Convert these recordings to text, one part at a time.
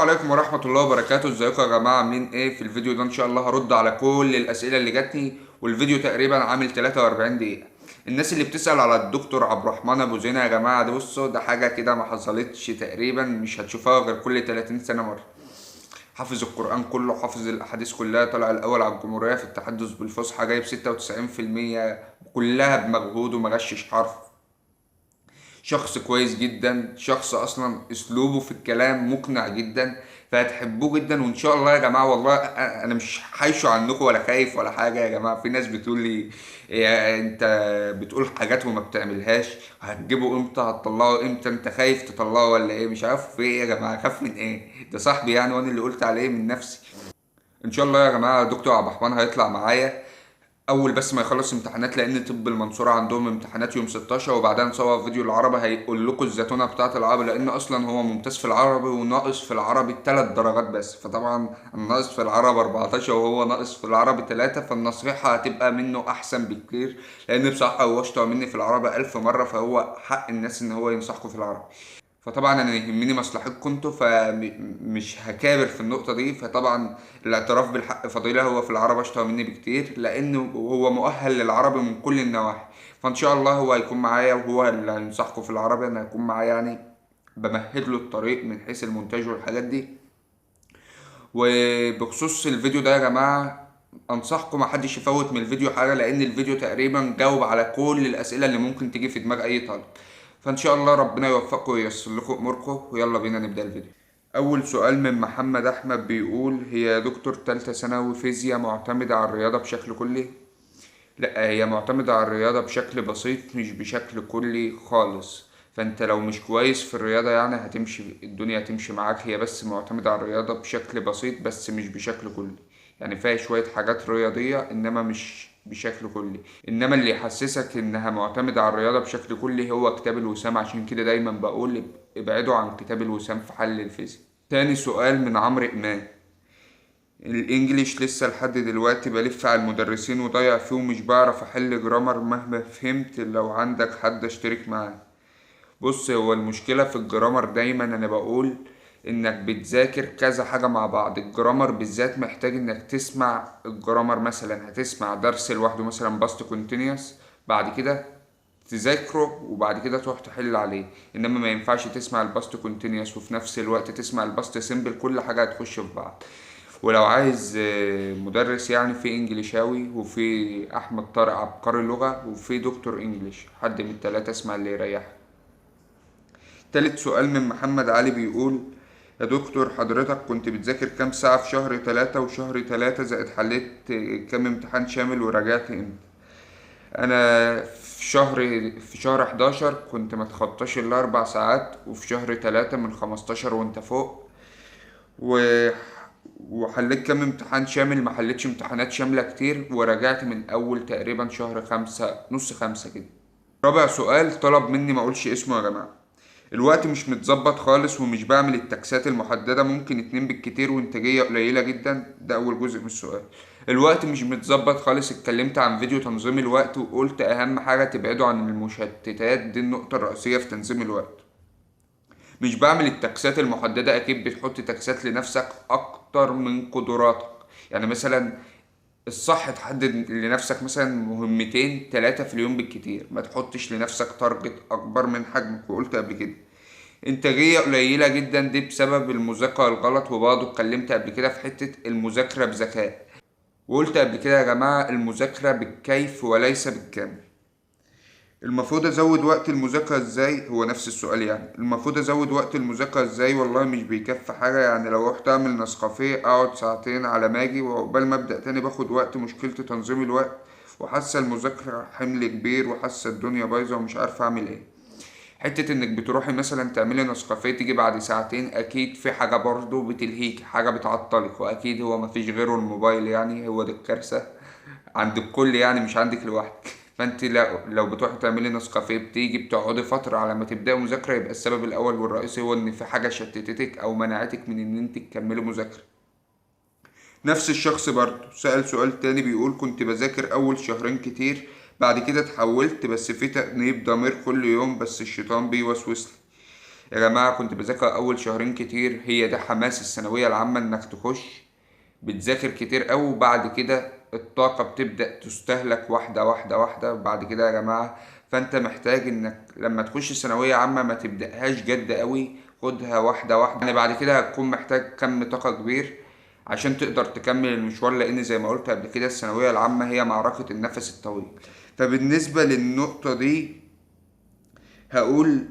عليكم ورحمة الله وبركاته. ازيكم يا جماعة؟ عاملين ايه؟ في الفيديو ده ان شاء الله هرد على كل الاسئلة اللي جاتني، والفيديو تقريبا عامل 43 دقيقة. الناس اللي بتسأل على الدكتور عبد الرحمن ابو زينة، يا جماعة ده بصوا، ده حاجة كده ما حصلتش تقريبا، مش هتشوفها غير كل 30 سنة مرة. حافظ القرآن كله، حافظ الاحاديث كلها، طلع الاول على الجمهورية في التحدث بالفصحى، جايب 96% كلها بمجهود وما غشش حرف. شخص كويس جدا، شخص اصلا اسلوبه في الكلام مقنع جدا، فهتحبوه جدا. وان شاء الله يا جماعه والله انا مش حايشه عنكم ولا خايف ولا حاجه. يا جماعه في ناس بتقول لي يا انت بتقول حاجات وما بتعملهاش، هتجيبه امتى؟ هتطلعه امتى؟ انت خايف تطلعه ولا ايه؟ مش عارف في ايه يا جماعه، خاف من ايه؟ ده صاحبي يعني، وانا اللي قلت عليه من نفسي. ان شاء الله يا جماعه دكتور عبد الرحمن هيطلع معايا اول بس ما يخلص امتحانات، لان طب المنصوره عندهم امتحانات يوم 16، وبعدها نصور فيديو العربي هيقول لكم الزتونه بتاعه العربي، لان اصلا هو ممتاز في العربي وناقص في العربي 3 درجات بس. فطبعا الناقص في العربي 14 وهو ناقص في العربي 3، فالنصيحه هتبقى منه احسن بكتير، لان بصراحه هو اشطر مني في العربي 1000 مره، فهو حق الناس ان هو ينصحكم في العربي. فطبعا انا يهمني مصلحتكم انتوا، فمش هكابر في النقطه دي. فطبعا الاعتراف بالحق فضيله، هو في العربي اشطر مني بكتير، لانه هو مؤهل للعربي من كل النواحي. فان شاء الله هو هيكون معايا، وهو اللي هينصحكم في العربي، انا هيكون معايا يعني، بمهد له الطريق من حيث المونتاج والحاجات دي. وبخصوص الفيديو ده يا جماعه، انصحكم محدش يفوت من الفيديو حاجه، لان الفيديو تقريبا جاوب على كل الاسئله اللي ممكن تيجي في دماغ اي طالب. فان شاء الله ربنا يوفقكم وييسر لكم اموركم، ويلا بينا نبدا الفيديو. اول سؤال من محمد احمد بيقول: هي يا دكتور تالتة ثانوي فيزياء معتمدة على الرياضة بشكل كلي؟ لا، هي معتمدة على الرياضة بشكل بسيط، مش بشكل كلي خالص. فانت لو مش كويس في الرياضة يعني هتمشي الدنيا هتمشي معاك، هي بس معتمدة على الرياضة بشكل بسيط بس مش بشكل كلي. يعني فيها شوية حاجات رياضية انما مش بشكل كلي. انما اللي يحسسك انها معتمدة على الرياضة بشكل كلي هو كتاب الوسام، عشان كده دايما بقول ابعدوا عن كتاب الوسام في حل الفيزياء. تاني سؤال من عمرو إمام: الانجليش لسه لحد دلوقتي بلف على المدرسين وضايع فيه، ومش بعرف احل جرامر مهما فهمت، لو عندك حد اشترك معاه. بص، هو المشكلة في الجرامر دايما انا بقول انك بتذاكر كذا حاجة مع بعض. الجرامر بالذات محتاج انك تسمع الجرامر، مثلا هتسمع درس لوحده مثلا باست كونتينيوس، بعد كده تذاكره وبعد كده تروح تحل عليه. انما ما ينفعش تسمع الباست كونتينيوس وفي نفس الوقت تسمع الباست سيمبل، كل حاجة هتخش في بعض. ولو عايز مدرس يعني، في انجليشاوي، وفي احمد طارق عبقري لغة، وفي دكتور انجليش، حد من التلاتة اسمع اللي يريحك. تالت سؤال من محمد علي بيقول: يا دكتور حضرتك كنت بتذاكر كام ساعة في شهر 3 وشهر 3 زائد حليت كام امتحان شامل وراجعت امتى؟ انا في شهر 11 كنت متخطاش ال4 ساعات، وفي شهر 3 من 15 وانت فوق. و... وحليت كام امتحان شامل، ما حليتش امتحانات شاملة كتير، وراجعت من اول تقريبا شهر 5 نص 5 كده. رابع سؤال طلب مني ما اقولش اسمه يا جماعة: الوقت مش متظبط خالص ومش بعمل التكسات المحددة، ممكن 2 بالكتير وانتاجية قليلة جدا. ده أول جزء من السؤال. الوقت مش متظبط خالص، اتكلمت عن فيديو تنظيم الوقت وقلت أهم حاجة تبعدوا عن المشتتات، دي النقطة الرئيسية في تنظيم الوقت. مش بعمل التكسات المحددة، أكيد بتحط تكسات لنفسك أكتر من قدراتك. يعني مثلا الصح تحدد لنفسك مثلا مهمتين 3 في اليوم بالكتير، ما تحطش لنفسك تارجت أكبر من حجمك. وقلت قبل كده انتاجية قليلة جدا، دي بسبب المذاكرة الغلط. وبرضه اتكلمت قبل كده في حتة المذاكرة بذكاء، وقلت قبل كده يا جماعة المذاكرة بالكيف وليس بالكم. المفروض ازود وقت المذاكرة ازاي؟ هو نفس السؤال يعني، المفروض ازود وقت المذاكرة ازاي؟ والله مش بيكفي حاجة يعني. لو رحت اعمل نسكافيه اقعد ساعتين على ما اجي، وعقبال ما ابدأ تاني باخد وقت. مشكلتي تنظيم الوقت، وحاسة المذاكرة حمل كبير، وحاسة الدنيا بايظة ومش عارف اعمل ايه. حتة انك بتروحي مثلا تعملي نسكافيه تيجي بعد ساعتين، اكيد في حاجة برضه بتلهيك، حاجة بتعطلك، واكيد هو مفيش غيره الموبايل يعني، هو ده الكارثة عند الكل يعني، مش عندك لوحدك. فانت لو بتروحي تعملي نسكافيه بتيجي بتقعدي فترة على ما تبدأي مذاكرة، يبقى السبب الاول والرئيسي هو ان في حاجة شتتتك او منعتك من ان انت تكملي مذاكرة. نفس الشخص برضه سأل سؤال تاني بيقول: كنت بذاكر أول شهرين كتير، بعد كده اتحولت، بس في تأنيب ضمير كل يوم، بس الشيطان بيوسوسلي. يا جماعة كنت بذاكر اول شهرين كتير، هي ده حماس الثانوية العامة انك تخش، بتذاكر كتير قوي وبعد كده الطاقة بتبدأ تستهلك واحدة واحدة واحدة بعد كده يا جماعة. فانت محتاج انك لما تخش ثانوية عامة ما تبدأهاش جد قوي، خدها واحدة واحدة، يعني بعد كده هتكون محتاج كم طاقة كبير عشان تقدر تكمل المشوار، لان زي ما قلت قبل كده الثانوية العامة هي معركة النفس الطويل. فبالنسبة للنقطة دي هقول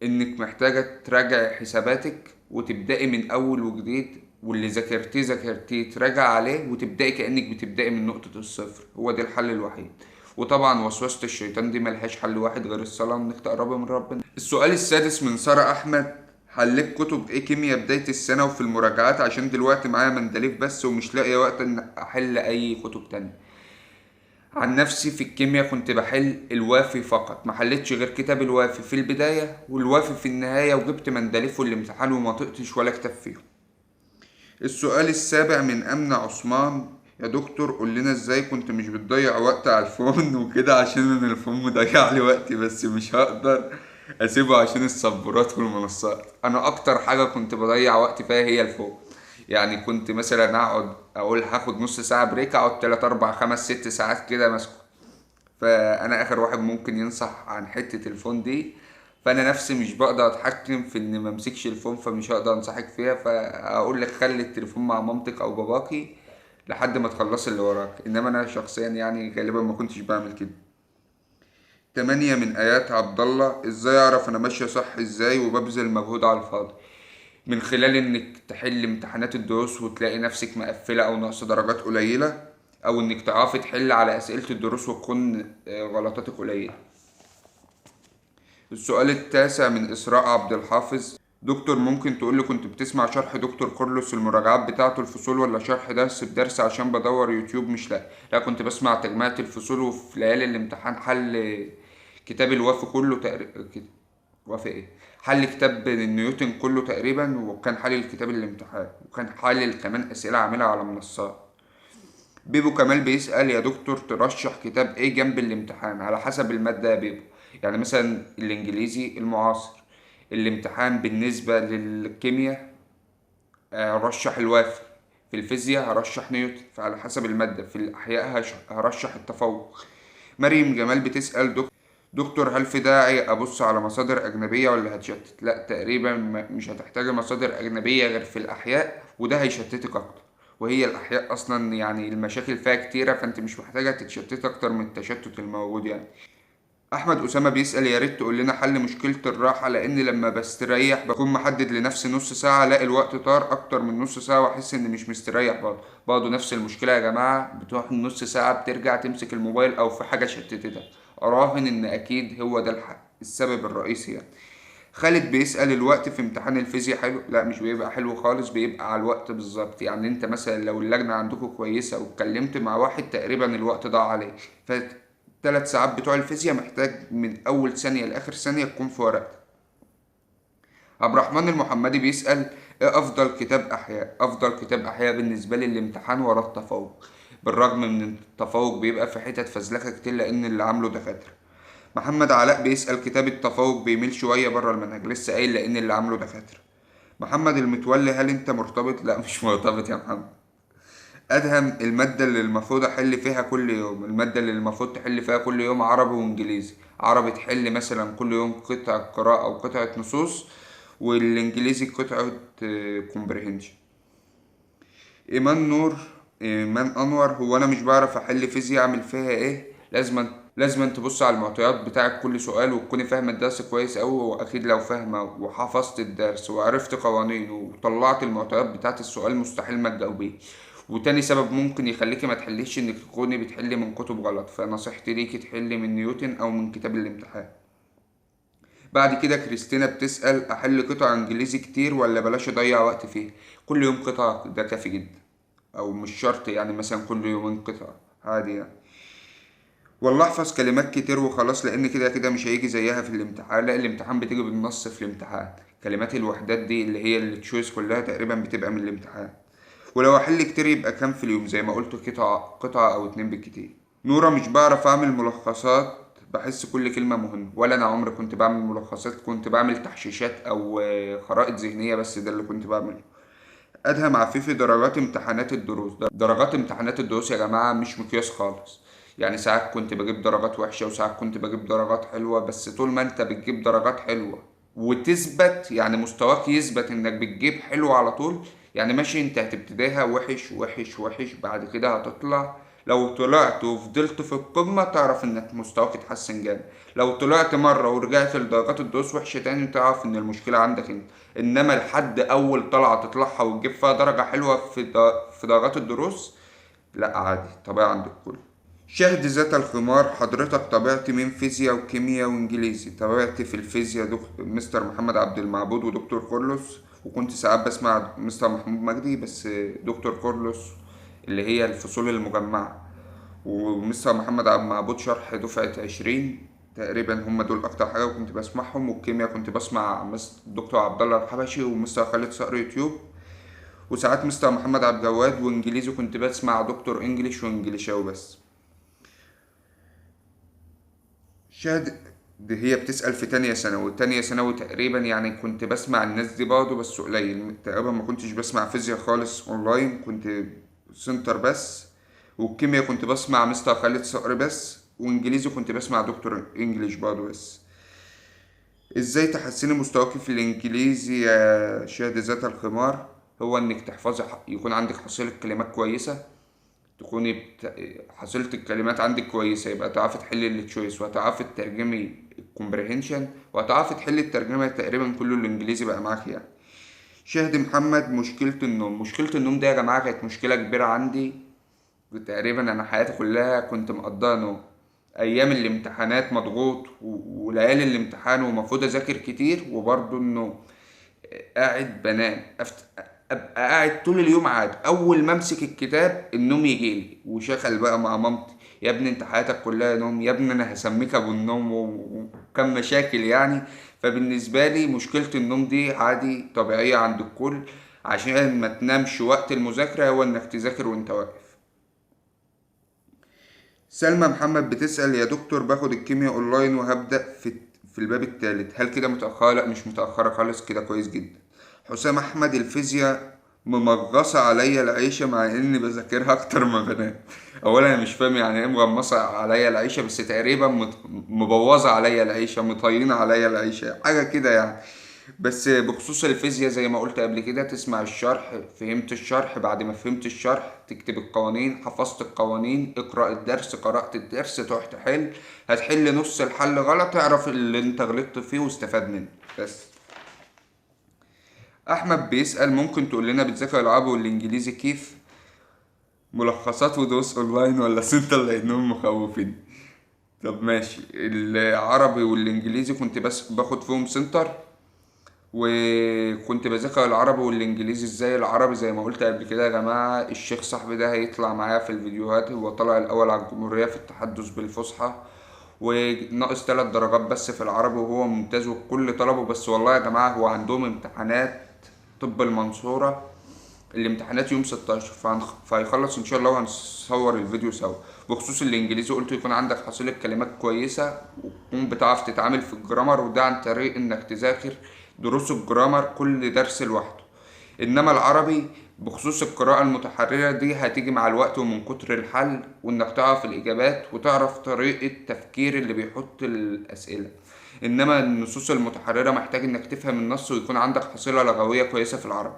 انك محتاجة تراجع حساباتك وتبدأي من اول وجديد، واللي ذاكرتيه تراجع عليه وتبدأي كأنك بتبدأي من نقطة الصفر، هو ده الحل الوحيد. وطبعا وسوسة الشيطان دي ملهاش حل واحد غير الصلاة، انك تقربي من ربنا. السؤال السادس من سارة احمد: حليت كتب ايه كيمياء بداية السنة وفي المراجعات؟ عشان دلوقتي معايا مندليف بس ومش لاقي وقت ان احل اي كتب تانية. عن نفسي في الكيمياء كنت بحل الوافي فقط، ما حلتش غير كتاب الوافي في البداية والوافي في النهاية، وجبت مندلفه الامتحان وما طقتش ولا كتاب فيهم. السؤال السابع من أمنة عثمان: يا دكتور قول لنا ازاي كنت مش بتضيع وقت على الفون وكده، عشان انا الفون مضيع لي وقتي بس مش هقدر اسيبه عشان السبورات والمنصات. انا اكتر حاجة كنت بضيع وقتي فيها هي الفون، يعني كنت مثلا اقعد اقول هاخد نص ساعة بريك، اقعد 3 4 5 6 ساعات كده ماسكه. فانا اخر واحد ممكن ينصح عن حتة الفون دي، فانا نفسي مش بقدر اتحكم في اني ممسكش الفون، فمش هقدر انصحك فيها، فاقول لك خلي التليفون مع مامتك او باباكي لحد ما تخلص اللي وراك، انما انا شخصيا يعني غالبا ما كنتش بعمل كده. 8 من ايات عبد الله: ازاي اعرف انا ماشية صح ازاي وببذل مجهود على الفاضي؟ من خلال انك تحل امتحانات الدروس وتلاقي نفسك مقفلة او ناقصة درجات قليلة، او انك تعرفي تحل على اسئلة الدروس وتكون غلطاتك قليلة. السؤال التاسع من اسراء عبد الحافظ: دكتور ممكن تقولي كنت بتسمع شرح دكتور كورلوس المراجعات بتاعته الفصول ولا شرح درس بدرس؟ عشان بدور يوتيوب مش لاقي. لا كنت بسمع تجميعة الفصول، وفي ليالي الامتحان حل كتاب الوافي كله تقريبا. وافق ايه؟ حل كتاب نيوتن كله تقريبا، وكان حل الكتاب الامتحان، وكان حلل كمان اسئله عاملها على منصات. بيبو كمال بيسأل: يا دكتور ترشح كتاب ايه جنب الامتحان على حسب المادة يا بيبو؟ يعني مثلا الانجليزي المعاصر، الامتحان بالنسبة للكيمياء هرشح الوافي، في الفيزياء هرشح نيوتن، فعلى حسب المادة. في الأحياء هرشح التفوق. مريم جمال بتسأل: دكتور هل في داعي أبص على مصادر أجنبية ولا هتشتت؟ لا تقريبا مش هتحتاج مصادر أجنبية غير في الأحياء، وده هيشتتك أكتر، وهي الأحياء أصلا يعني المشاكل فيها كتيرة، فأنت مش محتاجة تتشتت أكتر من التشتت الموجود يعني. أحمد أسامة بيسأل: يا ريت تقول لنا حل مشكلة الراحة، لأن لما بستريح بكون محدد لنفسي نص ساعة، ألاقي الوقت طار أكتر من نص ساعة وأحس إني مش مستريح. برضه نفس المشكلة يا جماعة، بتروح نص ساعة بترجع تمسك الموبايل أو في حاجة شتتتك. أراهن إن أكيد هو ده السبب الرئيسي يعني. خالد بيسأل: الوقت في امتحان الفيزياء حلو؟ لا مش بيبقى حلو خالص، بيبقى على الوقت بالظبط. يعني انت مثلا لو اللجنة عندكم كويسة واتكلمت مع واحد تقريبا الوقت ضاع عليه، فالثلاث ساعات بتوع الفيزياء محتاج من أول ثانية لآخر ثانية تكون في ورقتك. عبد الرحمن المحمدي بيسأل: ايه أفضل كتاب أحياء؟ أفضل كتاب أحياء بالنسبة لي الامتحان ورا التفوق، بالرغم من التفوق بيبقى في حتت فزلكة كتير لأن اللي عامله دكاترة. محمد علاء بيسأل: كتاب التفوق بيميل شوية بره المنهج، لسه قايل لأن اللي عامله دكاترة. محمد المتولي: هل أنت مرتبط؟ لا مش مرتبط يا محمد. أدهم: المادة اللي المفروض أحل فيها كل يوم؟ المادة اللي المفروض تحل فيها كل يوم عربي وإنجليزي. عربي تحل مثلا كل يوم قطعة قراءة أو قطعة نصوص، والإنجليزي قطعة كومبريهنشن. إيمان أنور: هو أنا مش بعرف أحل فيزياء، أعمل فيها إيه؟ لازما تبص على المعطيات بتاعك كل سؤال وتكوني فاهمة الدرس كويس أوي، وأكيد لو فاهمة وحفظت الدرس وعرفت قوانينه وطلعت المعطيات بتاعت السؤال مستحيل ما تجاوبيه. وتاني سبب ممكن يخليكي ما تحليش انك تكوني بتحلي من كتب غلط، فنصيحتي ليكي تحلي من نيوتن او من كتاب الامتحان. بعد كده كريستينا بتسأل: احل قطع انجليزي كتير ولا بلاش اضيع وقت فيه؟ كل يوم قطعة ده كافي جدا، او مش شرط يعني مثلا كل يومين قطعة، عادي يعني. والله احفظ كلمات كتير وخلاص، لان كده كده مش هيجي زيها في الامتحان. لا الامتحان بتيجي بالنص في الامتحان، كلمات الوحدات دي اللي هي التشويس كلها تقريبا بتبقى من الامتحان. ولو احل كتير يبقى كام في اليوم؟ زي ما قلت قطعة او اتنين بالكتير. نورة: مش بعرف اعمل ملخصات بحس كل كلمة مهمة، ولا أنا عمري كنت بعمل ملخصات، كنت بعمل تحشيشات أو خرائط ذهنية، بس ده اللي كنت بعمله. أدهم عفيفي، درجات امتحانات الدروس. درجات امتحانات الدروس يا جماعة مش مقياس خالص. يعني ساعات كنت بجيب درجات وحشة وساعات كنت بجيب درجات حلوة، بس طول ما انت بتجيب درجات حلوة وتثبت، يعني مستواك يثبت انك بتجيب حلو على طول، يعني ماشي انت هتبتديها وحش وحش وحش، بعد كده هتطلع. لو طلعت وفضلت في القمة تعرف انك مستواك اتحسن جامد. لو طلعت مرة ورجعت لدرجات الدروس وحشة تاني تعرف ان المشكلة عندك انت. انما لحد اول طلعة تطلعها وتجيب فيها درجة حلوة في درجات الدروس، لا عادي، طبيعي عند الكل. شاهد ذات الخمار، حضرتك طبيعتي من فيزياء وكيمياء وانجليزي. طبيعتي في الفيزياء مستر محمد عبد المعبود ودكتور كورلوس، وكنت ساعات بسمع مستر محمود مجدي، بس دكتور كورلوس اللي هي الفصول المجمعة، ومستر محمد عبد المعبود شرح دفعة 20 تقريبا، هم دول أكتر حاجة كنت بسمعهم. والكيمياء كنت بسمع دكتور عبد الله الحبشي ومستر خالد صقر يوتيوب، وساعات مستر محمد عبد الجواد. وانجليزي كنت بسمع دكتور انجليش وانجليشاوي بس. شاهد دي هي بتسأل في تانية ثانوي. تانية ثانوي تقريبا يعني كنت بسمع الناس دي برضه بس قليل تقريبا، ما كنتش بسمع فيزياء خالص اونلاين، كنت سنتر بس. والكيمياء كنت بسمع مستر خالد صقر بس. وانجليزي كنت بسمع دكتور انجليش برضه بس. ازاي تحسني مستواك في الانجليزي يا شاهد ذات الخمار؟ هو انك تحفظي، يكون عندك حصيلة كلمات كويسة، تكوني حصيلة الكلمات عندك كويسة، يبقى تعرفي تحلي التشويس وهتعرفي تترجمي الكومبريهنشن وهتعرفي تحلي الترجمة تقريبا كله الانجليزي بقى معاك يعني. شهد محمد، مشكلة النوم. مشكلة النوم دي يا جماعة كانت مشكلة كبيرة عندي، تقريبا انا حياتي كلها كنت مقضاها نوم. ايام الامتحانات مضغوط وليالي الامتحان ومفروض اذاكر كتير وبرضه النوم. قاعد بنام ابقى قاعد طول اليوم عادي، اول ما امسك الكتاب النوم يجيلي وشغل بقى مع مامتي: يا ابني انت حياتك كلها نوم، يا ابني انا هسميك ابو النوم، وكم مشاكل يعني. فبالنسبه لي مشكله النوم دي عادي طبيعيه عند الكل، عشان ما تنامش وقت المذاكره هو انك تذاكر وانت واقف. سلمى محمد بتسأل: يا دكتور باخد الكيمياء اونلاين وهبدأ في الباب الثالث، هل كده متأخرة؟ لا مش متأخرة خالص، كده كويس جدا. حسام احمد: الفيزياء ممغصة عليا العيشة مع اني بذاكرها اكتر ما بنام. اولا انا مش فاهم يعني ايه مغمصة عليا العيشة، بس تقريبا مبوظة عليا العيشة، مطينة عليا العيشة، حاجة كده يعني. بس بخصوص الفيزياء زي ما قلت قبل كده، تسمع الشرح، فهمت الشرح، بعد ما فهمت الشرح تكتب القوانين، حفظت القوانين، اقرأ الدرس، قرأت الدرس، تروح تحل، هتحل نص الحل غلط، اعرف اللي انت غلطت فيه واستفاد منه بس. احمد بيسأل: ممكن تقول لنا بتذاكر العربي والانجليزي كيف؟ ملخصات ودروس اونلاين ولا سنتر لانهم مخوفين؟ طب ماشي، العربي والانجليزي كنت بس باخد فيهم سنتر، وكنت بذاكر العربي والانجليزي. ازاي العربي؟ زي ما قلت قبل كده يا جماعة، الشيخ صاحبي ده هيطلع معايا في الفيديوهات، هو طلع الاول على الجمهورية في التحدث بالفصحى، وناقص 3 درجات بس في العربي، وهو ممتاز وكل طلبه. بس والله يا جماعة هو عندهم امتحانات طب المنصورة، الامتحانات يوم 16، فهيخلص ان شاء الله وهنصور الفيديو سوا. بخصوص الانجليزي قلت يكون عندك حصيلة كلمات كويسة وتكون بتعرف تتعامل في الجرامر، وده عن طريق انك تذاكر دروس الجرامر كل درس لوحده. انما العربي بخصوص القراءة المتحررة دي هتيجي مع الوقت ومن كتر الحل، وانك تعرف الاجابات وتعرف طريقة تفكير اللي بيحط الاسئلة. انما النصوص المتحررة محتاج انك تفهم النص ويكون عندك حصيلة لغوية كويسة في العربي.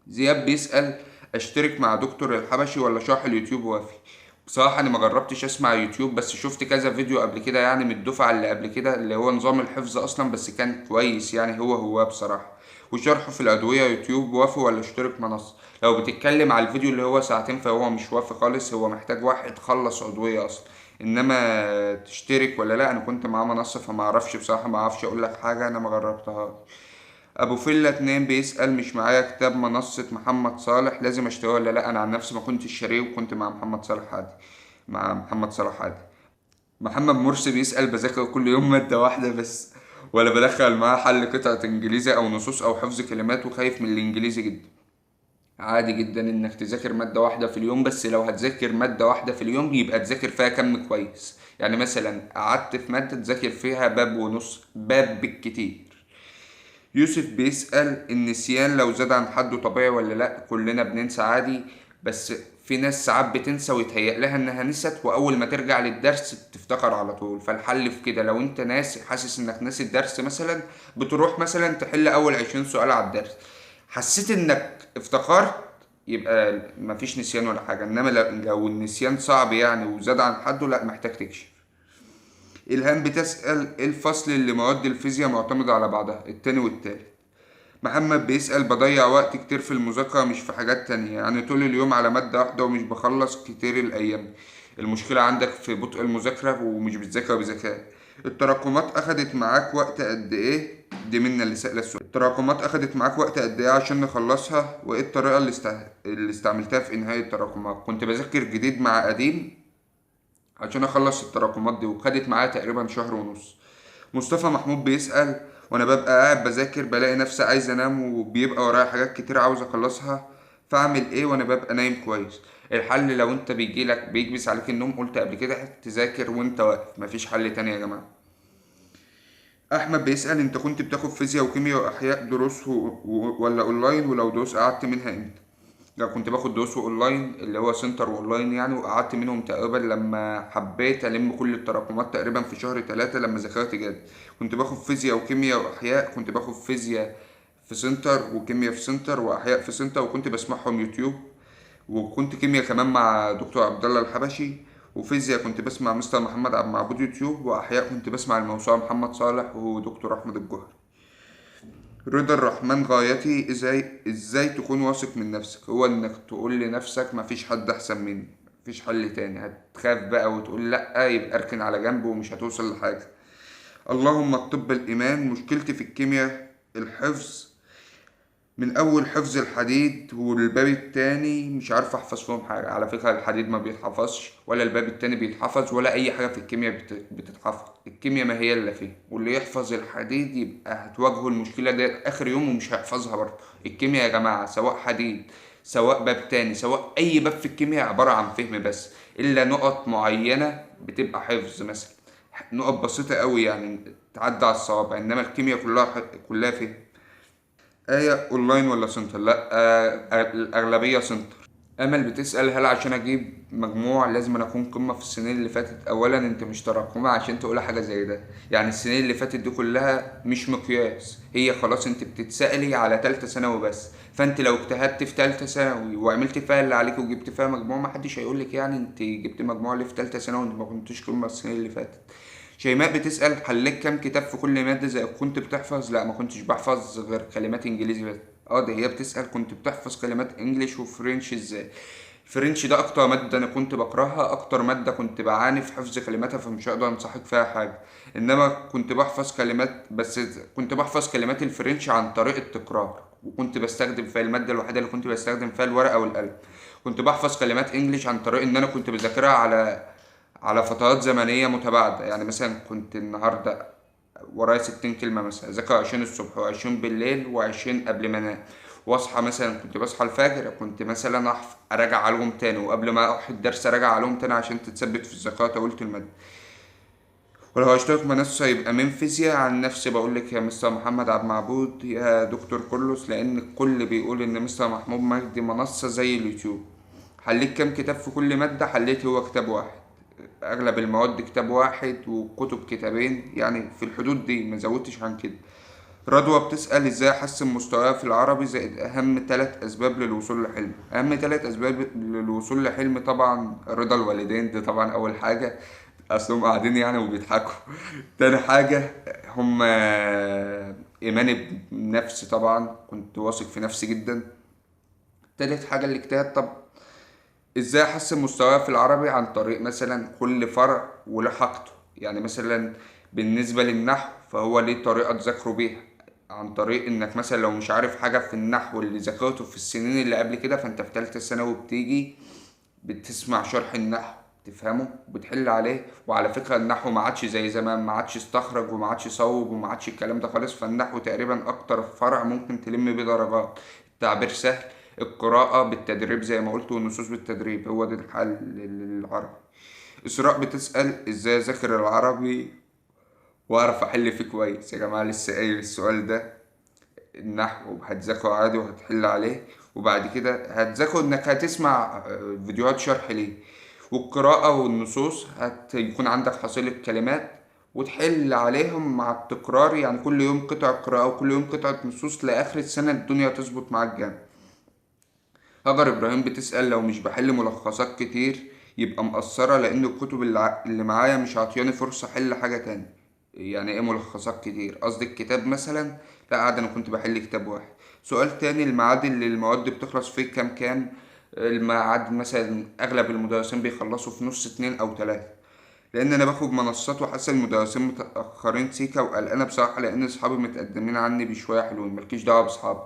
زياد بيسأل: اشترك مع دكتور الحبشي ولا شرح اليوتيوب وافي؟ بصراحة انا ما جربتش اسمع يوتيوب، بس شفت كذا فيديو قبل كده يعني من الدفعة اللي قبل كده اللي هو نظام الحفظ اصلا، بس كان كويس يعني هو بصراحة. وشرحه في الادوية يوتيوب وافي ولا اشترك منصة؟ لو بتتكلم على الفيديو اللي هو ساعتين فهو مش وافي خالص، هو محتاج واحد خلص عضوية اصلا. انما تشترك ولا لا، انا كنت معاه منصة فما اعرفش بصراحة، ما اعرفش اقول لك حاجة، انا ما جربتها. ابو فيلا 2 بيسأل: مش معايا كتاب منصة محمد صالح لازم اشتريه ولا لا؟ انا عن نفسي ما كنتش شاريه وكنت مع محمد صالح عادي، مع محمد صلاح عادي. محمد مرسي بيسأل: بذاكر كل يوم مادة واحدة بس ولا بدخل معاه حل قطعة انجليزي او نصوص او حفظ كلمات وخايف من الانجليزي جدا؟ عادي جدا انك تذاكر مادة واحدة في اليوم، بس لو هتذاكر مادة واحدة في اليوم يبقى تذاكر فيها كم كويس. يعني مثلا قعدت في مادة تذاكر فيها باب ونص، باب بالكتير. يوسف بيسأل النسيان لو زاد عن حده طبيعي ولا لأ؟ كلنا بننسى عادي، بس في ناس ساعات بتنسى ويتهيأ لها انها نست، واول ما ترجع للدرس تفتكر على طول. فالحل في كده، لو انت ناسي، حاسس انك ناسي الدرس مثلا، بتروح مثلا تحل اول 20 سؤال على الدرس. حسيت انك افتكرت، يبقى مفيش نسيان ولا حاجة. انما لو النسيان صعب يعني وزاد عن حده، لا محتاج تكشف. إلهام بتسأل إيه الفصل اللي مواد الفيزياء معتمدة على بعضها، التاني والتالت؟ محمد بيسأل بضيع وقت كتير في المذاكرة مش في حاجات تانية، يعني طول اليوم على مادة واحدة ومش بخلص كتير الأيام. المشكلة عندك في بطء المذاكرة ومش بتذاكر بذكاء. التراكمات أخدت معاك وقت قد إيه؟ دي منا اللي سأل السؤال. التراكمات أخدت معاك وقت قد إيه عشان نخلصها؟ وإيه الطريقة اللي استعملتها في إنهاء التراكمات؟ كنت بذاكر جديد مع قديم عشان اخلص التراكمات دي، وخدت معايا تقريبا شهر ونص. مصطفى محمود بيسأل وانا ببقى قاعد بذاكر بلاقي نفسي عايز انام وبيبقى ورايا حاجات كتير عاوز اخلصها، فاعمل ايه وانا ببقى نايم كويس؟ الحل لو انت بيكبس عليك النوم، قلت قبل كده، تذاكر وانت واقف، مفيش حل تاني يا جماعة. احمد بيسأل انت كنت بتاخد فيزياء وكيمياء واحياء دروس ولا اونلاين؟ ولو دروس قعدت منها امتى؟ لا، كنت باخد دروس اونلاين، اللي هو سنتر واونلاين يعني، وقعدت منهم تقريبا لما حبيت الم كل التراكمات تقريبا في شهر 3 لما ذاكرت جد. كنت باخد فيزياء وكيمياء واحياء، كنت باخد فيزياء في سنتر وكيمياء في سنتر واحياء في سنتر، وكنت بسمعهم يوتيوب. وكنت كيمياء كمان مع دكتور عبد الله الحبشي. وفيزياء كنت بسمع مستر محمد عبد المعبود يوتيوب. واحياء كنت بسمع الموسوعة محمد صالح ودكتور احمد الجوهري. رضا الرحمن غايتي ازاي تكون واثق من نفسك؟ هو انك تقول لنفسك مفيش حد احسن مني، مفيش حل تاني. هتخاف بقى وتقول لا، يبقى اركن على جنب ومش هتوصل لحاجة. اللهم الطب الايمان. مشكلتي في الكيمياء الحفظ، من اول حفظ الحديد والباب التاني مش عارف احفظ فيهم حاجه. على فكره الحديد ما بيتحفظش، ولا الباب التاني بيتحفظ، ولا اي حاجه في الكيمياء بتتحفظ. الكيمياء ما هي الا فيه، واللي يحفظ الحديد يبقى هتواجهه المشكله دي اخر يوم ومش هيحفظها برضه. الكيمياء يا جماعه سواء حديد، سواء باب تاني، سواء اي باب في الكيمياء، عباره عن فهم بس، الا نقط معينه بتبقى حفظ مثلا، نقط بسيطه قوي يعني تعدي على الصوابع. انما الكيمياء كلها فهم. آية أونلاين ولا سنتر؟ لأ، الأغلبية سنتر. أمل بتسأل هل عشان أجيب مجموع لازم أنا أكون قمة في السنين اللي فاتت؟ أولا أنت مش تراكمة عشان تقول حاجة زي ده، يعني السنين اللي فاتت دي كلها مش مقياس. هي خلاص أنت بتتسألي على تالتة ثانوي بس، فأنت لو اجتهدت في تالتة ثانوي وعملت فيها اللي عليك وجبت فيها مجموع، محدش هيقولك يعني أنت جبت مجموع ليه في تالتة ثانوي وأنت ما كنتش قمة السنين اللي فاتت. شيماء بتسأل حليت كام كتاب في كل مادة زي كنت بتحفظ؟ لا، ما كنتش بحفظ غير كلمات انجليزي بس. اه، ده هي بتسأل كنت بتحفظ كلمات انجليش وفرنش ازاي؟ الفرنش ده اكتر مادة انا كنت بكرهها، اكتر مادة كنت بعاني في حفظ كلماتها، فمش هقدر انصحك فيها حاجة. انما كنت بحفظ كلمات، بس كنت بحفظ كلمات الفرنش عن طريق التكرار، وكنت بستخدم فيها المادة الوحيدة اللي كنت بستخدم فيها الورقة والقلم. كنت بحفظ كلمات انجليش عن طريق ان انا كنت بذاكرها على فترات زمنية متباعدة. يعني مثلا كنت النهاردة ورايا 60 كلمة، مثلا أذاكر 20 الصبح و20 بالليل و20 قبل ما أنام. واصحى مثلا، كنت بصحى الفجر، كنت مثلا اراجع عليهم تاني، وقبل ما اروح الدرس اراجع عليهم تاني عشان تتثبت في الذاكرة طويلة المدى. ولو هشترك منصة يبقى من فيزياء. عن نفسي بقولك يا مستر محمد عبد المعبود يا دكتور كرولوس، لأن الكل بيقول إن مستر محمود مجدي منصة زي اليوتيوب. حليت كام كتاب في كل مادة؟ حليت هو كتاب واحد. اغلب المواد كتاب واحد وكتب كتابين، يعني في الحدود دي، ما زودتش عن كده. رضوى بتسأل ازاي احسن مستواي في العربي، زائد اهم 3 اسباب للوصول لحلم. اهم 3 اسباب للوصول لحلم طبعا رضا الوالدين، دي طبعا اول حاجة، اصلهم قاعدين يعني وبيضحكوا. تاني حاجة هم ايماني بنفسي، طبعا كنت واثق في نفسي جدا. تالت حاجة الاجتهاد طبعا. ازاي احسن مستواي في العربي؟ عن طريق مثلا كل فرع وله حاجته. يعني مثلا بالنسبة للنحو فهو ليه طريقة تذاكره بيها، عن طريق انك مثلا لو مش عارف حاجة في النحو اللي ذاكرته في السنين اللي قبل كده، فانت في تالتة ثانوي بتيجي بتسمع شرح النحو، تفهمه وبتحل عليه. وعلى فكرة النحو ما عادش زي زمان، ما عادش استخرج وما عادش صوب وما عادش الكلام ده خالص. فالنحو تقريبا اكتر فرع ممكن تلم بيه درجات. التعبير سهل، القراءة بالتدريب زي ما قلت، والنصوص بالتدريب، هو ده الحل للعربي. إسراء بتسأل ازاي اذاكر العربي واعرف احل فيه كويس. يا جماعة لسه قايل السؤال ده. النحو هتذاكره عادي وهتحل عليه، وبعد كده هتذاكر انك هتسمع فيديوهات شرح ليه. والقراءة والنصوص هيكون عندك حصيلة كلمات وتحل عليهم مع التكرار، يعني كل يوم قطعة قراءة وكل يوم قطعة نصوص لآخر السنة الدنيا تظبط معاك جامد. هاجر إبراهيم بتسأل لو مش بحل ملخصات كتير يبقى مقصرة، لأن الكتب اللي معايا مش عطياني فرصة أحل حاجة تاني. يعني إيه ملخصات كتير؟ قصدي الكتاب مثلا؟ لا عادي، أنا كنت بحل كتاب واحد. سؤال تاني، الميعاد اللي المواد بتخلص فيه كام؟ الميعاد مثلا أغلب المدرسين بيخلصوا في نص 2 أو 3، لأن أنا باخد منصات وحاسس المدرسين متأخرين سيكا، وقلقانة بصراحة لأن أصحابي متقدمين عني بشوية حلوين. ملكيش دعوة بأصحابي،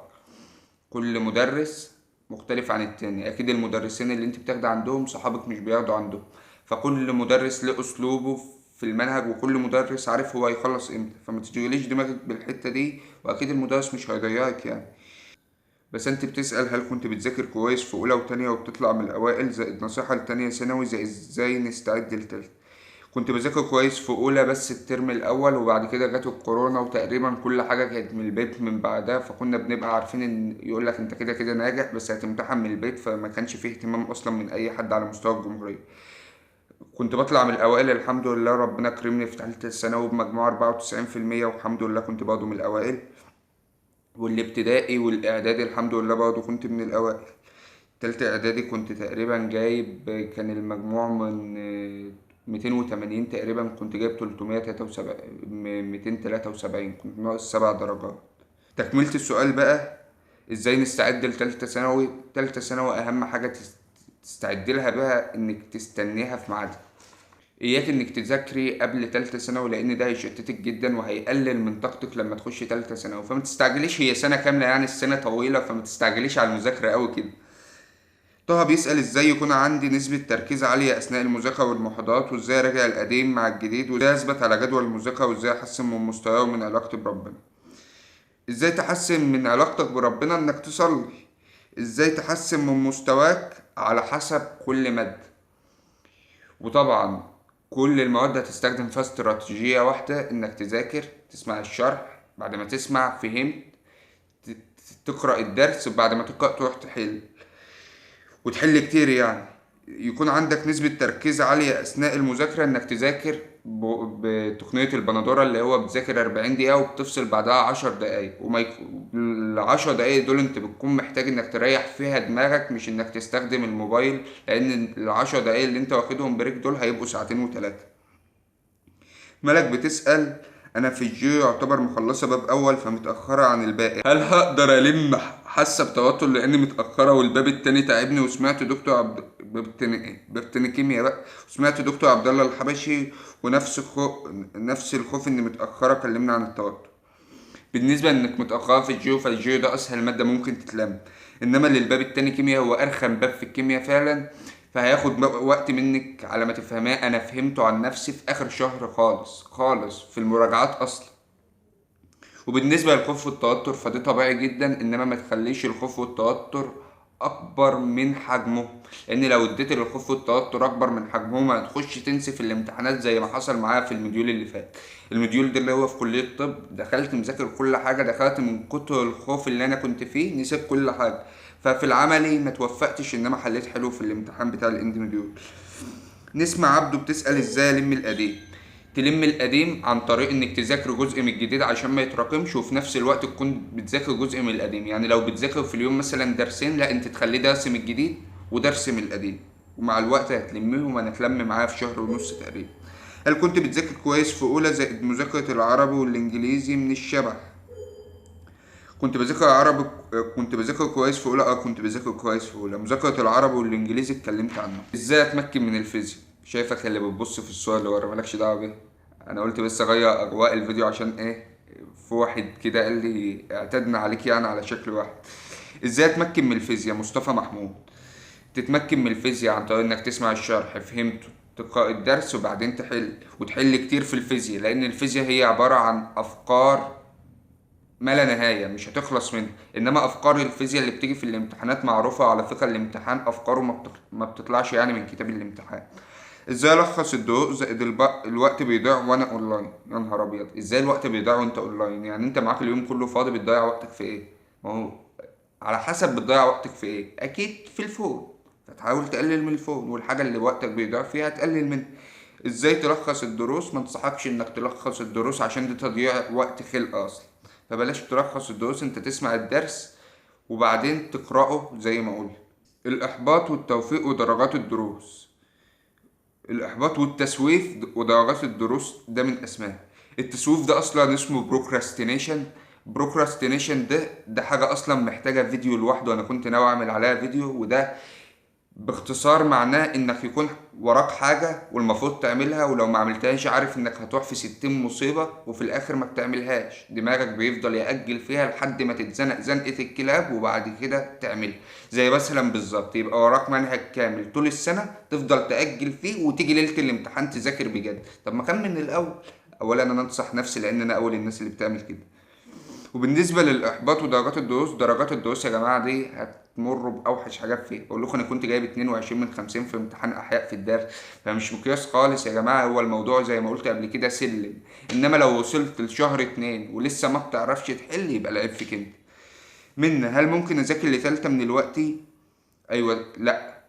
كل مدرس مختلف عن التاني. اكيد المدرسين اللي انت بتاخد عندهم صحابك مش بياخدوا عندهم، فكل مدرس له اسلوبه في المنهج، وكل مدرس عارف هو هيخلص امتى، فما تشغليش دماغك بالحتة دي، واكيد المدرس مش هيضيعك يعني. بس انت بتسأل هل كنت بتذاكر كويس في اولى وتانية وبتطلع من الاوائل، زائد نصيحة لتانية ثانوي زي ازاي نستعد لتالتة. كنت بذاكر كويس في اولى بس الترم الاول، وبعد كده جت الكورونا وتقريبا كل حاجه كانت من البيت من بعدها، فكنا بنبقى عارفين ان يقول لك انت كده كده ناجح بس هتمتحن من البيت، فما كانش فيه اهتمام اصلا من اي حد على مستوى الجمهوريه. كنت بطلع من الاوائل الحمد لله، ربنا كرمني في ثالثه ثانوي بمجموع 94%، والحمد لله كنت برضه من الاوائل. والابتدائي والاعدادي الحمد لله برضه كنت من الاوائل. تالتة إعدادي كنت تقريبا جايب، كان المجموع من 280 تقريبا، كنت جايب 373، 273، كنت ناقص 7 درجات. تكملة السؤال بقى، ازاي نستعد لتالتة ثانوي. تالتة ثانوي أهم حاجة تستعد لها بقى إنك تستنيها في ميعادها. إياك إنك تذاكري قبل تالتة ثانوي، لأن ده هيشتتك جدا وهيقلل من طاقتك لما تخشي تالتة ثانوي، فما تستعجليش، هي سنة كاملة يعني، السنة طويلة، فما تستعجليش على المذاكرة أوي كده. طه بيسأل ازاي يكون عندي نسبة تركيز عالية أثناء المذاكرة والمحاضرات، وازاي أراجع القديم مع الجديد، وازاي أثبت على جدول المذاكرة، وازاي أحسن من مستواي ومن علاقتي بربنا. ازاي تحسن من علاقتك بربنا؟ إنك تصلي. ازاي تحسن من مستواك؟ على حسب كل مادة. وطبعا كل المواد هتستخدم فيها استراتيجية واحدة، إنك تذاكر، تسمع الشرح، بعد ما تسمع فهمت، ت- تقرأ الدرس، وبعد ما تقرأ تروح تحل وتحل كتير يعني. يكون عندك نسبة تركيز عالية أثناء المذاكرة، إنك تذاكر بتقنية البندورة، اللي هو بتذاكر 40 دقيقة وبتفصل بعدها 10 دقايق، ال10 دقايق دول أنت بتكون محتاج إنك تريح فيها دماغك، مش إنك تستخدم الموبايل، لأن ال10 دقايق اللي أنت واخدهم بريك دول هيبقوا ساعتين و3. ملك بتسأل أنا في الجيو يعتبر مخلصة باب أول فمتأخرة عن الباقي، هل هقدر ألم؟ حاسة بتوتر لأني متأخرة والباب التاني تعبني، وسمعت دكتور باب تاني كيمياء بقى، وسمعت دكتور عبد الله الحبشي، نفس الخوف إني متأخرة. كلمنا عن التوتر. بالنسبة انك متأخرة في الجيو، فالجيو ده اسهل مادة ممكن تتلم، انما للباب التاني كيمياء هو ارخم باب في الكيمياء فعلا، فهياخد وقت منك على ما تفهماه. انا فهمته عن نفسي في اخر شهر خالص خالص في المراجعات اصلا. وبالنسبة للخوف والتوتر فده طبيعي جدا، انما ما تخليش الخوف والتوتر اكبر من حجمه، لان لو اديت للخوف والتوتر اكبر من حجمهم هتخش تنسي في الامتحانات زي ما حصل معايا في المديول اللي فات. المديول ده اللي هو في كلية الطب، دخلت مذاكر كل حاجة، دخلت من كتر الخوف اللي انا كنت فيه نسيت كل حاجة، ففي العملي ما توفقتش، انما حليت حلو في الامتحان بتاع الاند مديول. نسمة عبده بتسأل ازاي الم القديم. تلم القديم عن طريق انك تذاكر جزء من الجديد عشان ما يتراكمش، وفي نفس الوقت تكون بتذاكر جزء من القديم. يعني لو بتذاكر في اليوم مثلا درسين، لا انت تخليه درس من الجديد ودرس من القديم، ومع الوقت هتلمهم، هنتلم معايا في شهر ونص تقريبا. هل كنت بتذاكر كويس في اولى زائد مذاكرة العربي والانجليزي من الشبه؟ كنت بذاكر عربي، كنت بذاكر كويس في اولى. كنت بذاكر كويس في اولى. مذاكره العربي والانجليزي اتكلمت عنه. ازاي اتمكن من الفيزياء؟ شايفك اللي بتبص في الصور اللي ورا، مالكش دعوه بيها. انا قلت بس اغير اجواء الفيديو عشان ايه، في واحد كده قال لي اعتدنا عليك يعني على شكل واحد. ازاي اتمكن من الفيزياء؟ مصطفى محمود. تتمكن من الفيزياء عن طريق انك تسمع الشرح فهمته، تقرأ الدرس، وبعدين تحل، وتحل كتير في الفيزياء، لان الفيزياء هي عبارة عن افكار ما لا نهاية، مش هتخلص منها. انما افكار الفيزياء اللي بتيجي في الامتحانات معروفة، على فكرة الامتحان افكاره ما بتطلعش يعني من كتاب الامتحان. ازاي الخص الدروس زائد الوقت بيضيع وانا اونلاين؟ يا نهار ابيض، ازاي الوقت بيضيع وانت اونلاين؟ يعني انت معاك اليوم كله فاضي، بتضيع وقتك في ايه؟ ما هو على حسب بتضيع وقتك في ايه. اكيد في الفون، فتحاول تقلل من الفون، والحاجة اللي وقتك بيضيع فيها تقلل منها. ازاي تلخص الدروس؟ ما انصحكش انك تلخص الدروس عشان دي تضييع وقت خلق اصلا. فبلاش تلخص الدروس، انت تسمع الدرس وبعدين تقرأه زي ما قلت. الإحباط والتوفيق ودرجات الدروس. الإحباط والتسويف ودرجات الدروس ده من أسمائها. التسويف ده أصلا اسمه بروكراستينيشن. بروكراستينيشن ده حاجة أصلا محتاجة فيديو لوحده، أنا كنت ناوي أعمل عليها فيديو. وده باختصار معناه انك يكون وراك حاجة والمفروض تعملها، ولو ما عملتهاش عارف انك هتروح في 60 مصيبة، وفي الاخر ما بتعملهاش. دماغك بيفضل يأجل فيها لحد ما تتزنق زنقة الكلاب وبعد كده تعملها. زي مثلا بالظبط يبقى وراك منهج كامل طول السنة، تفضل تأجل فيه وتيجي ليلة الامتحان تذاكر بجد. طب ما كان من الاول. اولا انا انصح نفسي لان انا اول الناس اللي بتعمل كده. وبالنسبه للاحباط ودرجات الدروس، درجات الدروس يا جماعه دي هتمروا باوحش حاجات فيها. بقول لكم انا كنت جايب 22 من 50 في امتحان احياء في الدرس، فمش مقياس خالص يا جماعه. هو الموضوع زي ما قلت قبل كده سلم. انما لو وصلت لشهر 2 ولسه ما بتعرفش تحل يبقى العيب فيك انت. هل ممكن اذاكر لتالتة من الوقت؟ ايوه. لا،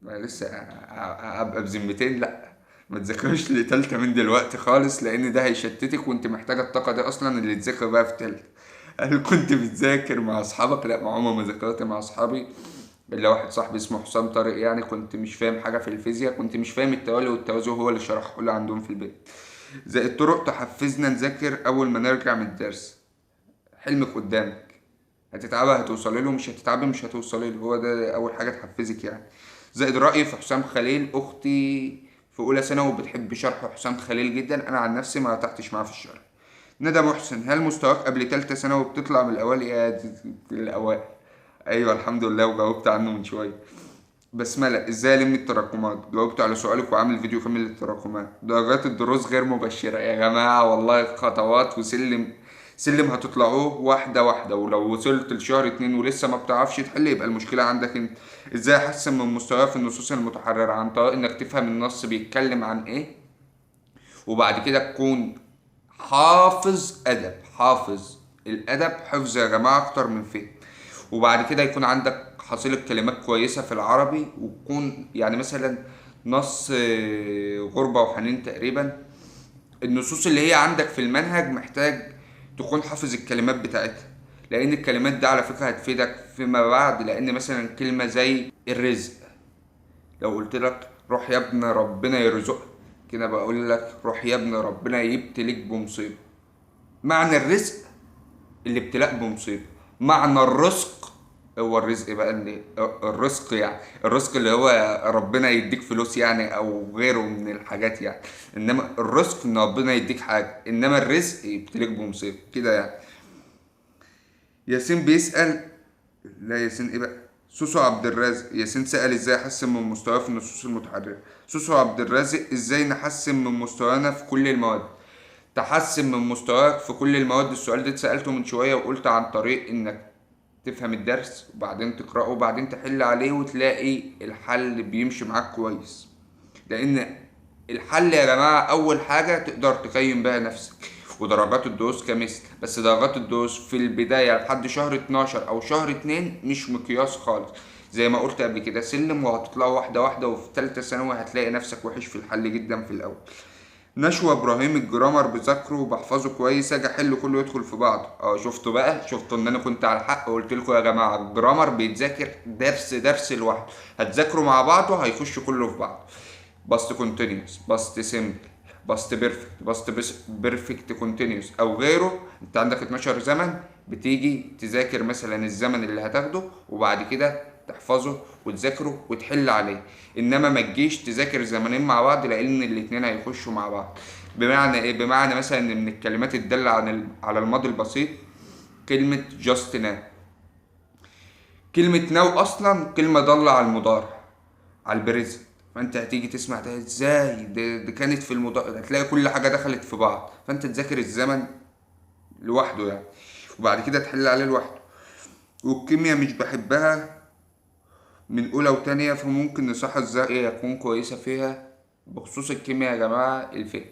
ما لسه ابقى بذمتين. لا، ما تذاكرش لتالتة من دلوقتي خالص، لان ده هيشتتك وانت محتاجه الطاقه دي اصلا اللي تذاكر بقى في تالتة. هل كنت بتذاكر مع اصحابك؟ لا، مع عمر ما ذاكرت مع اصحابي الا واحد صاحبي اسمه حسام طارق. يعني كنت مش فاهم حاجه في الفيزياء، كنت مش فاهم التوالي والتوازي، هو اللي شرحه لي عندهم في البيت. زائد طرق تحفزنا نذاكر اول ما نرجع من الدرس. حلمك قدامك، هتتعبي هتوصلي له، مش هتتعبي مش هتوصلي له. هو ده اول حاجه تحفزك يعني. زائد رأيي في حسام خليل. اختي في اولى ثانوي وبتحب شرح حسام خليل جدا، انا عن نفسي ما ارتحتش معاه في الشرح. ندى محسن، هل مستواك قبل تالتة ثانوي بتطلع من الاوائل؟ الاوائل. ايوه الحمد لله، وجاوبت عنه من شويه. بسملة، ازاي الم التراكمات؟ جاوبت على سؤالك وعامل فيديو كامل للتراكمات. درجات الدروس غير مبشرة يا جماعة، والله خطوات وسلم سلم هتطلعوه واحدة واحدة. ولو وصلت لشهر 2 ولسه ما بتعرفش تحل يبقى المشكلة عندك انت. ازاي احسن من مستواي في النصوص المتحررة؟ عن طريق انك تفهم النص بيتكلم عن ايه، وبعد كده تكون حافظ ادب. حافظ الادب حفظ يا جماعة اكتر من فهم. وبعد كده يكون عندك حصيلة كلمات كويسة في العربي، وتكون يعني مثلا نص غربة وحنين تقريبا. النصوص اللي هي عندك في المنهج محتاج تكون حافظ الكلمات بتاعتها، لأن الكلمات دي على فكرة هتفيدك فيما بعد. لأن مثلا كلمة زي الرزق، لو قلت لك روح يا ابن ربنا يرزقك، كده بقول لك روح يا ابن ربنا يبتليك بمصيبة. معنى الرزق الابتلاء بمصيبة. معنى الرزق هو الرزق بقى، اللي الرزق يعني الرزق اللي هو ربنا يديك فلوس يعني، او غيره من الحاجات يعني. انما الرزق ان ربنا يديك حاجة، انما الرزق يبتليك بمصيبة كده يعني. ياسين بيسأل، لا ياسين ايه بقى، سوسو عبد الرازق. ياسين سأل ازاي احسن من مستواي في النصوص المتحررة. سوسو عبد الرازق، ازاي نحسن من مستوانا في كل المواد؟ تحسن من مستواك في كل المواد. السؤال ده اتسألته من شوية وقلت عن طريق انك تفهم الدرس وبعدين تقرأه وبعدين تحل عليه وتلاقي الحل بيمشي معاك كويس. لأن الحل يا جماعة أول حاجة تقدر تقيم بيها نفسك. ودرجات الدروس كمثل، بس درجات الدروس في البداية لحد شهر 12 أو شهر 2 مش مقياس خالص. زي ما قلت قبل كده سلم، وهتطلعوا واحدة واحدة، وفي تالتة ثانوي هتلاقي نفسك وحش في الحل جدا في الأول. نشوى ابراهيم، الجرامر بذاكره وبحفظه كويس، اجي احل كله يدخل في بعض. شفتوا بقى، شفتوا ان انا كنت على الحق وقلت لكم يا جماعه الجرامر بيتذاكر درس درس لوحده. هتذاكروا مع بعضه هيخش كله في بعض. باست كونتينيوس، باست سيمبل، باست بيرفكت، باست بيرفكت كونتينيوس او غيره. انت عندك 12 زمن، بتيجي تذاكر مثلا الزمن اللي هتاخده وبعد كده تحفظه وتذاكره وتحل عليه. انما ما تجيش تذاكر زمنين مع بعض، لان الاتنين هيخشوا مع بعض. بمعنى ايه؟ بمعنى مثلا ان من الكلمات الدالة على الماضي البسيط كلمة جاست ناو. كلمة ناو اصلا كلمة دالة على المضارع، على البريزنت. فانت هتيجي تسمع ده ازاي، ده كانت في المضارع، هتلاقي كل حاجة دخلت في بعض. فانت تذاكر الزمن لوحده يعني. وبعد كده تحل عليه لوحده. والكيمياء مش بحبها من اولى وتانية، فممكن الصحة الذرية يكون كويسة فيها. بخصوص الكيمياء يا جماعة، الفهم.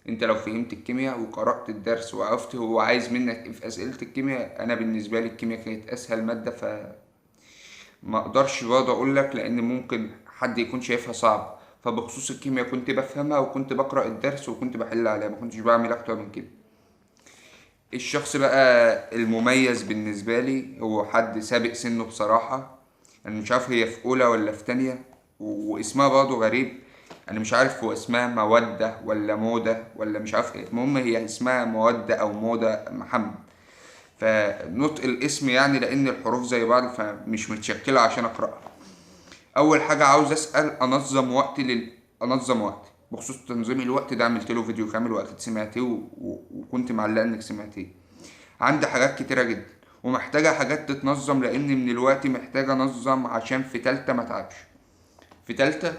انت لو فهمت الكيمياء وقرأت الدرس وعرفت هو عايز منك ايه في اسئلة الكيمياء. انا بالنسبة لي الكيمياء كانت اسهل مادة، فما اقدرش برضه اقول لك، لان ممكن حد يكون شايفها صعب. فبخصوص الكيمياء كنت بفهمها وكنت بقرأ الدرس وكنت بحل عليها، ما كنتش بعمل اكتر من كده. الشخص بقى المميز بالنسبة لي هو حد سابق سنه بصراحة. أنا مش عارف هي في أولى ولا في تانية، واسمها برضه غريب. أنا مش عارف هو اسمها مودة ولا مودة ولا مش عارف ايه. المهم هي اسمها مودة أو مودة محمد. فنطق الاسم يعني لأن الحروف زي بعض فمش متشكلة عشان أقرأها. أول حاجة عاوز أسأل أنظم وقتي. بخصوص تنظيم الوقت ده عملت له فيديو كامل وأكيد سمعتيه وكنت معلقة إنك سمعتيه. عندي حاجات كتيرة جدا ومحتاجة حاجات تتنظم، لأن من الوقت محتاجة أنظم عشان في تالتة متعبش. في تالتة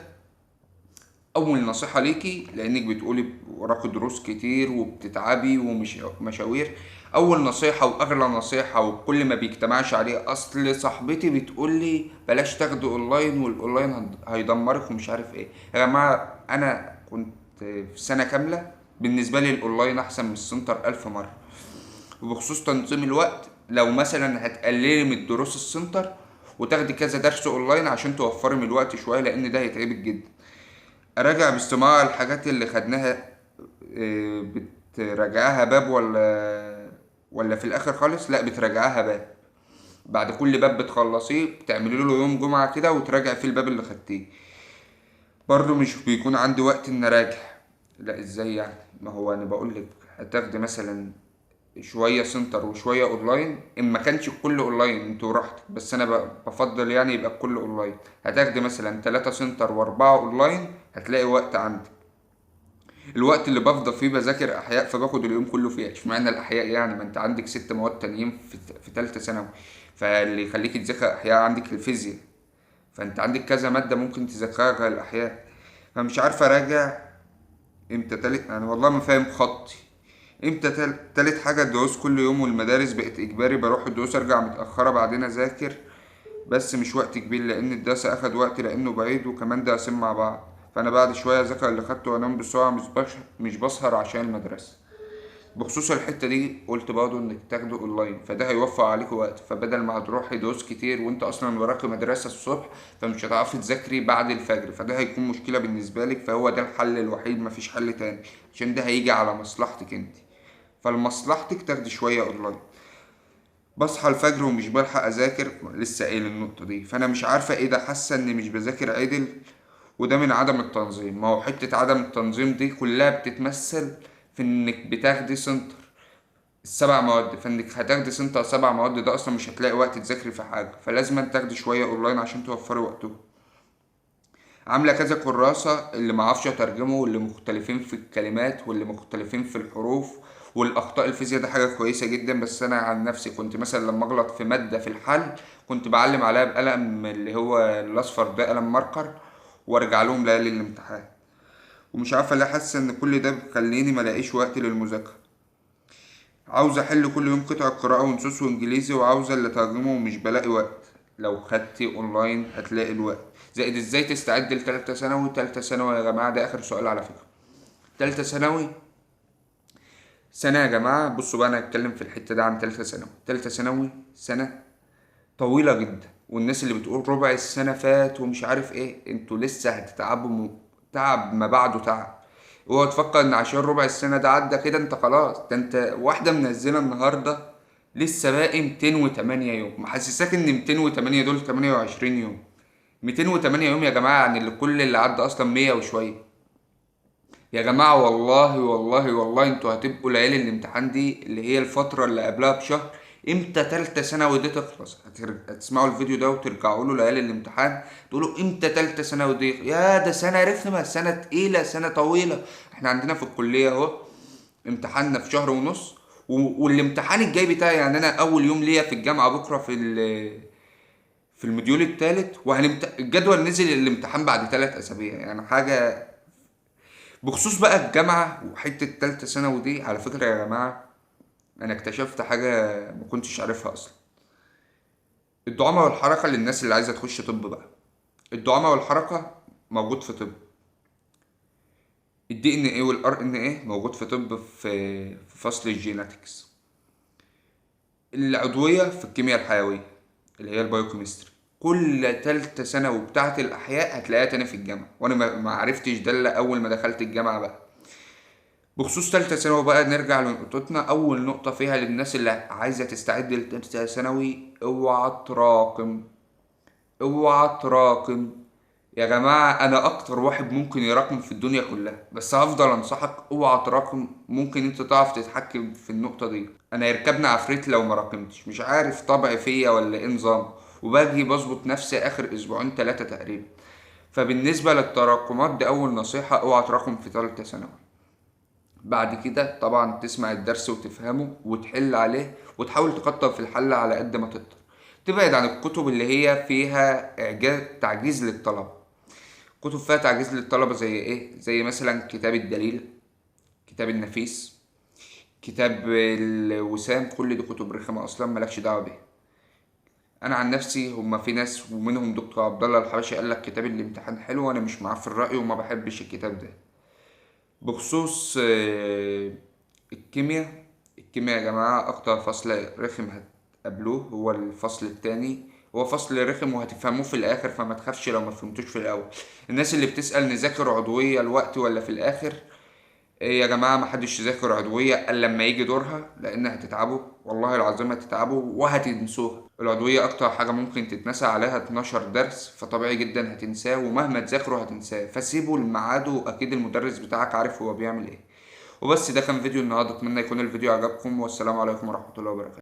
أول نصيحة ليكي، لأنك بتقولي وراكي دروس كتير وبتتعبي ومش مشاوير. أول نصيحة وأغلى نصيحة وكل ما بيجتمعش عليه، أصل صاحبتي بتقولي بلاش تاخدي أونلاين والأونلاين هيدمرك ومش عارف إيه. يا جماعة أنا كنت في سنة كاملة بالنسبة لي الأونلاين أحسن من السنتر 1000 مرة. وبخصوص تنظيم الوقت، لو مثلا هتقللي من دروس السنتر وتاخدي كذا درس اونلاين عشان توفري من الوقت شويه، لان ده هيتعبك جدا. اراجع باستماع الحاجات اللي خدناها. بتراجعها باب ولا في الاخر خالص؟ لا، بتراجعها باب. بعد كل باب بتخلصيه بتعملي له يوم جمعه كده وتراجع فيه الباب اللي خدتيه. برضه مش بيكون عندي وقت ان اراجع. لا ازاي يعني؟ ما هو انا بقول لك هتاخدي مثلا شويه سنتر وشويه اونلاين. ان ما كانش الكل اونلاين انتوا راحتك، بس انا بفضل يعني يبقى الكل اونلاين. هتاخدي مثلا 3 سنتر و4 اونلاين، هتلاقي وقت عندك. الوقت اللي بفضل فيه بذاكر احياء فباخد اليوم كله فيها. اشمعنى الاحياء يعني؟ ما انت عندك 6 مواد تانيين في تالتة ثانوي. فاللي يخليك تذاكر احياء عندك الفيزياء، فانت عندك كذا ماده ممكن تذاكرها غير الاحياء. فمش عارف اراجع امتى تالت. انا والله ما فاهم خطي. امتى تالت حاجة الدروس كل يوم والمدارس بقت اجباري. بروح الدروس ارجع متأخرة بعدين اذاكر، بس مش وقت كبير لان الدرس اخد وقت لانه بعيد وكمان درسين مع بعض. فانا بعد شوية اذاكر اللي خدته وانام بسرعة. مش بسهر عشان المدرسة. بخصوص الحتة دي قلت برضه انك تاخده اونلاين، فده هيوفر عليك وقت. فبدل ما هتروحي دروس كتير وانت اصلا وراكي مدرسة الصبح، فمش هتعرفي تذاكري بعد الفجر، فده هيكون مشكلة بالنسبة لك. فهو ده الحل الوحيد، مفيش حل تاني، عشان ده هيجي على مصلحتك انت. فلمصلحتك تاخدي شوية اونلاين. بصحى الفجر ومش بلحق اذاكر، لسه قايل النقطة دي. فانا مش عارفة ايه ده، حاسة اني مش بذاكر عدل. وده من عدم التنظيم. ما هو حتة عدم التنظيم دي كلها بتتمثل في انك بتاخدي سنتر ال7 مواد. فانك هتاخدي سنتر 7 مواد ده اصلا مش هتلاقي وقت تذاكري في حاجة. فلازم تاخدي شوية اونلاين عشان توفري وقته. عاملة كذا كراسة اللي معرفش اترجمه واللي مختلفين في الكلمات واللي مختلفين في الحروف والاخطاء. الفيزياء ده حاجة كويسة جدا، بس انا عن نفسي كنت مثلا لما اغلط في مادة في الحل كنت بعلم عليها بقلم اللي هو الاصفر ده، قلم ماركر، وارجع لهم ليالي الامتحان. ومش عارفة ليه حاسة ان كل ده بيخليني ملاقيش وقت للمذاكرة. عاوز احل كل يوم قطع قراءة ونصوص وانجليزي، وعاوزة اللي ترجمه ومش بلاقي وقت. لو خدتي اونلاين هتلاقي الوقت. زائد ازاي تستعد لتالتة ثانوي. تالتة ثانوي يا جماعة ده اخر سؤال على فكرة. تالتة ثانوي سنة يا جماعة. بصوا بقى انا هتكلم في الحتة ده عن تالتة ثانوي. تالتة ثانوي سنة طويلة جدا. والناس اللي بتقول ربع السنة فات ومش عارف ايه، انتوا لسه هتتعبوا تعب ما بعده تعب. اوعى تفكر ان عشان ربع السنة ده عدى كده انت خلاص. ده انت واحدة منزلة النهاردة لسه باقي 208 يوم، محسساك ان 208 دول 28 يوم. 208 يوم يا جماعة، يعني اللي كل اللي عدى اصلا 100 وشوية. يا جماعة والله والله والله انتوا هتبقوا ليالي الامتحان دي اللي هي الفترة اللي قبلها بشهر. امتى تالتة ثانوي دي تخلص؟ هتسمعوا الفيديو ده وترجعوا له ليالي الامتحان تقولوا امتى تالتة ثانوي دي؟ يا ده سنة رخمة، سنة تقيلة، سنة طويلة. احنا عندنا في الكلية اهو امتحاننا في شهر ونص، والامتحان الجاي بتاعي يعني انا اول يوم ليا في الجامعة بكرة في المديول التالت، الجدول نزل الامتحان بعد 3 اسابيع. يعني حاجة. بخصوص بقى الجامعة وحتة تالتة ثانوي دي، على فكرة يا جماعة انا اكتشفت حاجة ما كنتش عارفها اصلا. الدعامة والحركة للناس اللي عايزة تخش طب بقى. الدعامة والحركة موجود في طب. الدي ان ايه والار ان ايه موجود في طب، في فصل الجيناتكس. العضوية في الكيمياء الحيوية اللي هي البايوكيمستري. كل تالتة ثانوي بتاعة الأحياء هتلاقيها تاني في الجامعة، وأنا ما عرفتش ده إلا أول ما دخلت الجامعة بقى. بخصوص تالتة ثانوي بقى، نرجع لنقطتنا. أول نقطة فيها للناس اللي عايزة تستعد لتالتة ثانوي: اوعى تراكم. اوعى تراكم يا جماعة. أنا أكتر واحد ممكن يراكم في الدنيا كلها، بس هفضل أنصحك اوعى تراكم. ممكن أنت تعرف تتحكم في النقطة دي. أنا يركبني عفريت لو ما راكمتش، مش عارف طبع فيا ولا إيه نظام، وباجي بظبط نفسي آخر أسبوعين 3 تقريبا. فبالنسبة للتراكمات دي، أول نصيحة: اوعى تراكم في تالتة ثانوي. بعد كده طبعا تسمع الدرس وتفهمه وتحل عليه، وتحاول تكتر في الحل على قد ما تقدر. تبعد عن الكتب اللي هي فيها تعجيز للطلبة. كتب فيها تعجيز للطلبة زي ايه؟ زي مثلا كتاب الدليل، كتاب النفيس، كتاب الوسام. كل دي كتب رخمة اصلا، مالكش دعوة بيها. انا عن نفسي، هما في ناس ومنهم دكتور عبد الله الحبشي قال لك كتاب الامتحان حلو، وانا مش معاه في الرأي وما بحبش الكتاب ده. بخصوص الكيمياء. الكيمياء يا جماعة أكتر فصل رخم هتقابلوه هو الفصل التاني. هو فصل رخم وهتفهموه في الآخر، فما تخافش لو ما فهمتوش في الأول. الناس اللي بتسأل نذاكر عضوية الوقت ولا في الآخر، إيه يا جماعة، محدش يذاكر عضوية إلا لما يجي دورها، لأن هتتعبوا، والله العظيم هتتعبوا وهتنسوها. العضوية أكتر حاجة ممكن تتنسى عليها 12 درس، فطبيعي جدا هتنساه، ومهما تذاكروا هتنساه. فسيبوا الميعاد، وأكيد المدرس بتاعك عارف هو بيعمل إيه. وبس، ده كان فيديو النهاردة. أتمنى يكون الفيديو عجبكم، والسلام عليكم ورحمة الله وبركاته.